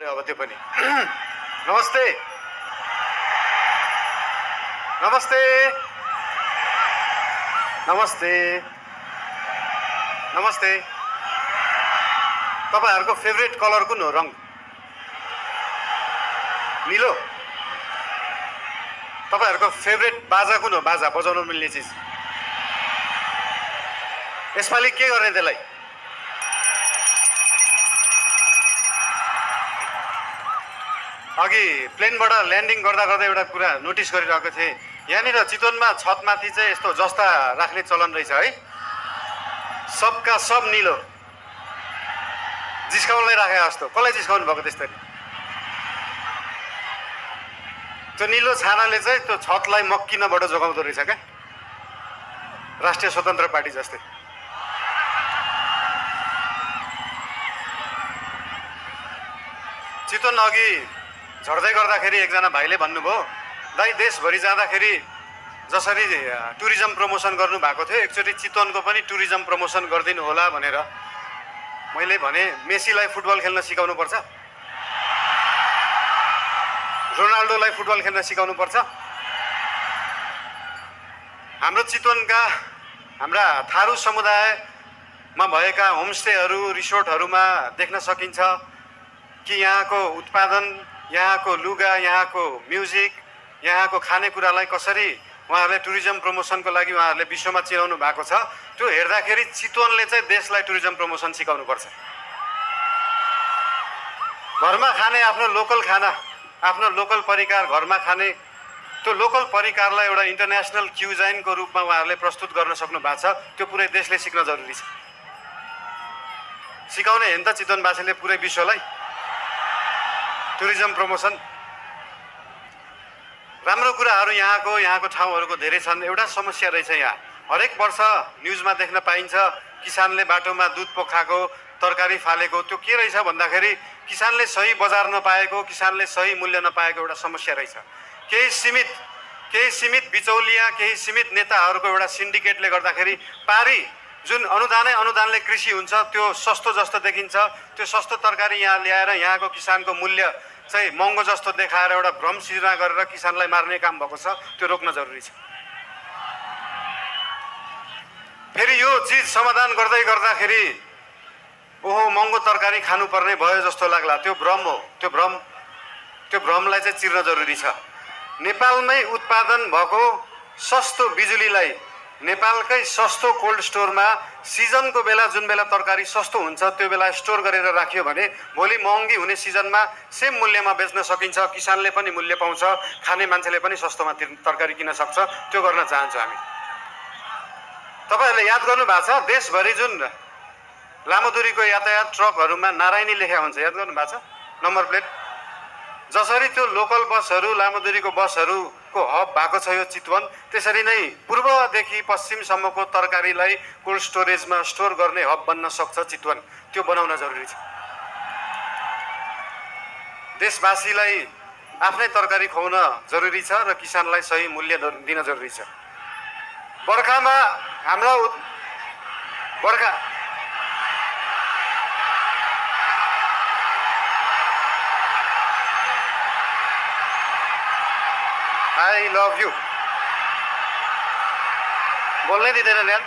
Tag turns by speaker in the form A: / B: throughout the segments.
A: अब त्यो पनि नमस्ते नमस्ते नमस्ते नमस्ते तपाईहरुको फेभरेट कलर कुन हो रङ नीलो तपाईहरुको फेभरेट बाजा कुन हो बाजा बजाउन मिल्ने चीज यसपालि के गर्ने त्यसलाई अघि प्लेनबाट ल्यान्डिङ गर्दा गर्दा एउटा कुरा नोटिस गरिरहेको थिएँ यहाँनिर चितवनमा छतमाथि चाहिँ यस्तो जस्ता राख्ने चलन रहेछ है सबका सब नीलो जिस्काउनलाई राखे जस्तो कसलाई जिस्काउनु भएको त्यसरी त्यो नीलो छानाले चाहिँ त्यो छतलाई मक्किनबाट जोगाउँदो रहेछ क्या राष्ट्रिय स्वतन्त्र पार्टी जस्तै चितवन अघि झर्दै गर्दाखेरि एकजना भाइले भन्नुभयो दाइ देशभरि जाँदाखेरि जसरी टुरिज्म प्रमोसन गर्नु भएको थियो एकचोटि चितवनको पनि टुरिज्म प्रमोसन गरिदिनु होला भनेर मैले भने मेसीलाई फुटबल खेल्न सिकाउनु पर्छ रोनाल्डोलाई फुटबल खेल्न सिकाउनु पर्छ हाम्रो चितवनका हाम्रा थारू समुदायमा भएका होमस्टेहरू रिसोर्टहरूमा देख्न सकिन्छ कि यहाँको उत्पादन यहाँको लुगा यहाँको म्युजिक यहाँको खानेकुरालाई कसरी उहाँहरूले टुरिज्म प्रमोसनको लागि उहाँहरूले विश्वमा चिनाउनु भएको छ त्यो हेर्दाखेरि चितवनले चाहिँ देशलाई टुरिज्म प्रमोसन सिकाउनु पर्छ घरमा खाने आफ्नो लोकल खाना आफ्नो लोकल परिकार घरमा खाने त्यो लोकल परिकारलाई एउटा इन्टरनेसनल क्युजाइनको रूपमा उहाँहरूले प्रस्तुत गर्न सक्नु भएको छ त्यो पुरै देशले सिक्न जरुरी छ सिकाउने हेन त चितवनवासीले पुरै विश्वलाई टुरिज्म प्रमोसन राम्रो कुराहरू यहाँको ठाउँहरूको धेरै छन् एउटा समस्या रहेछ यहाँ हरेक वर्ष न्युजमा देख्न पाइन्छ किसानले बाटोमा दुध पोखाएको तरकारी फालेको त्यो के रहेछ भन्दाखेरि किसानले सही बजार नपाएको किसानले सही मूल्य नपाएको एउटा समस्या रहेछ केही सीमित बिचौलिया केही सीमित नेताहरूको एउटा सिन्डिकेटले गर्दाखेरि पारी जुन अनुदानले कृषि हुन्छ त्यो सस्तो जस्तो देखिन्छ त्यो सस्तो तरकारी यहाँ ल्याएर यहाँको किसानको मूल्य चाहिँ महँगो जस्तो देखाएर एउटा भ्रम सृजना गरेर किसानलाई मार्ने काम भएको छ त्यो रोक्न जरुरी छ फेरि यो चीज समाधान गर्दै गर्दाखेरि ओहो महँगो तरकारी खानुपर्ने भयो जस्तो लाग्ला त्यो भ्रम हो त्यो भ्रमलाई चाहिँ चिर्न जरुरी छ नेपालमै उत्पादन भएको सस्तो बिजुलीलाई नेपालकै सस्तो कोल्ड स्टोरमा सिजनको बेला जुन बेला तरकारी सस्तो हुन्छ त्यो बेला स्टोर गरेर राखियो भने भोलि महँगी हुने सिजनमा सेम मूल्यमा बेच्न सकिन्छ किसानले पनि मूल्य पाउँछ खाने मान्छेले पनि सस्तोमा तरकारी किन्न सक्छ त्यो गर्न चाहन्छौँ हामी तपाईहरुले याद गर्नु भएको छ देशभरि जुन लामो दूरीको यातायात ट्रकहरुमा नारायणी लेखा हुन्छ याद गर्नु भएको छ नम्बर प्लेट जसरी त्यो लोकल बसहरू लामो दूरीको बसहरूको हब भएको छ यो चितवन त्यसरी नै पूर्वदेखि पश्चिमसम्मको तरकारीलाई कोल्ड स्टोरेजमा स्टोर गर्ने हब बन्न सक्छ चितवन त्यो बनाउन जरुरी छ देशवासीलाई आफ्नै तरकारी खुवाउन जरुरी छ र किसानलाई सही मूल्य दिन जरुरी छ बर्खामा हाम्रो बर्खा I love you. बोलने दिँदैन यार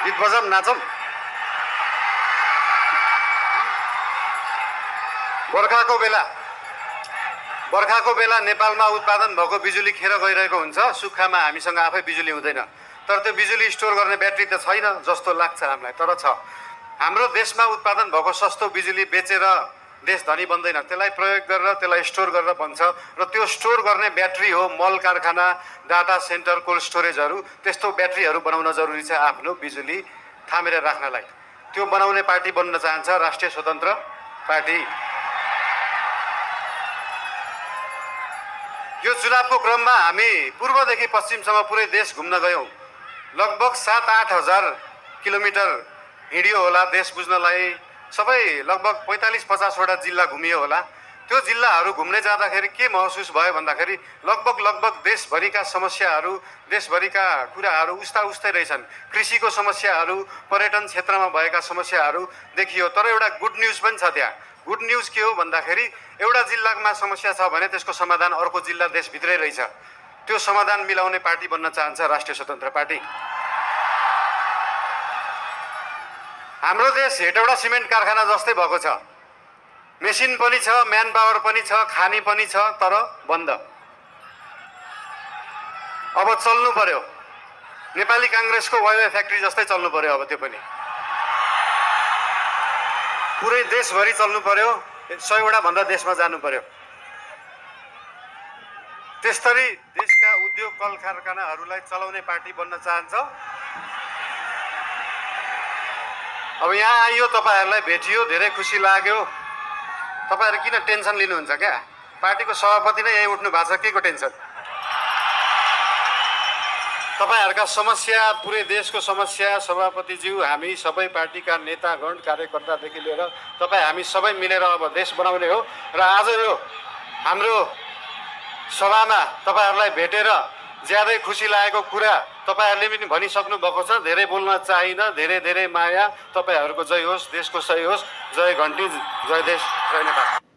A: गीत बजाम नाचम बर्खाको बेला नेपालमा उत्पादन भएको बिजुली खेर गइरहेको हुन्छ सुक्खामा हामीसँग आफै बिजुली हुँदैन तर त्यो बिजुली स्टोर गर्ने ब्याट्री त छैन जस्तो लाग्छ हामीलाई तर छ हाम्रो देशमा उत्पादन भएको सस्तो बिजुली बेचेर देश धनी बन्दैन, त्यसलाई प्रयोग गरेर त्यसलाई स्टोर गरेर बन्छ र त्यो स्टोर गर्ने ब्याट्री हो मल कारखाना, डाटा सेन्टर, कोल्ड स्टोरेजहरू। त्यस्तो ब्याट्रीहरू बनाउन जरुरी छ आफ्नो बिजुली थामेर राख्नलाई। त्यो बनाउने पार्टी बन्न चाहन्छ राष्ट्रिय स्वतन्त्र पार्टी। यो चुनावको क्रममा हामी पूर्वदेखि पश्चिमसम्म पुरै देश घुम्न गयौँ। लगभग 7-8 हजार किलोमिटर हिँडियो होला देश बुझ्नलाई। सबै लगभग 45-50 वटा जिल्ला घुमियो होला। त्यो जिल्लाहरू घुम्ने जाँदाखेरि के महसुस भयो भन्दाखेरि लगभग देशभरिका समस्याहरू, देशभरिका कुराहरू उस्तै रहेछन्। कृषिको समस्याहरू, पर्यटन क्षेत्रमा भएका समस्याहरू देखियो। तर एउटा गुड न्युज पनि छ त्यहाँ। गुड न्युज के हो भन्दाखेरि एउटा जिल्लामा समस्या छ भने त्यसको समाधान अर्को जिल्ला देशभित्रै रहेछ। त्यो समाधान मिलाउने पार्टी बन्न चाहन्छ राष्ट्रिय स्वतन्त्र पार्टी। हाम्रो देश हेटौडा सिमेन्ट कारखाना जस्तै भएको छ। मेसिन पनि छ, म्यान पावर पनि छ, खानी पनि छ, तर बन्द। अब चल्नु पर्यो। नेपाली काङ्ग्रेसको वाइवाई फ्याक्ट्री जस्तै चल्नु पर्यो अब त्यो पनि। पुरै देशभरि चल्नु पर्यो, 100 वटा भन्दा देशमा जानु पर्यो। त्यसरी देशका उद्योग कल कारखानाहरूलाई चलाउने पार्टी बन्न चाहन्छ। अब यहाँ आइयो, तपाईहरूलाई भेटियो, धेरै खुसी लाग्यो। तपाईहरू किन टेन्सन लिनुहुन्छ क्या? पार्टीको सभापति नै यही उठ्नु भएको छ, के को टेन्सन? तपाईहरूका समस्या, पुरै देशको समस्या सभापतिज्यू, हामी सबै पार्टीका नेतागण, कार्यकर्तादेखि लिएर तपाईँ हामी सबै मिलेर अब देश बनाउने हो। र आज यो हाम्रो सभामा तपाईहरूलाई भेटेर ज्यादै खुसी लागेको कुरा तपाईहरूले पनि भनिसक्नु भएको छ। धेरै बोल्न चाहिन, धेरै माया। तपाईहरूको जय होस्, देशको सही होस्। जय घन्टी, जय देश, जय नेपाल।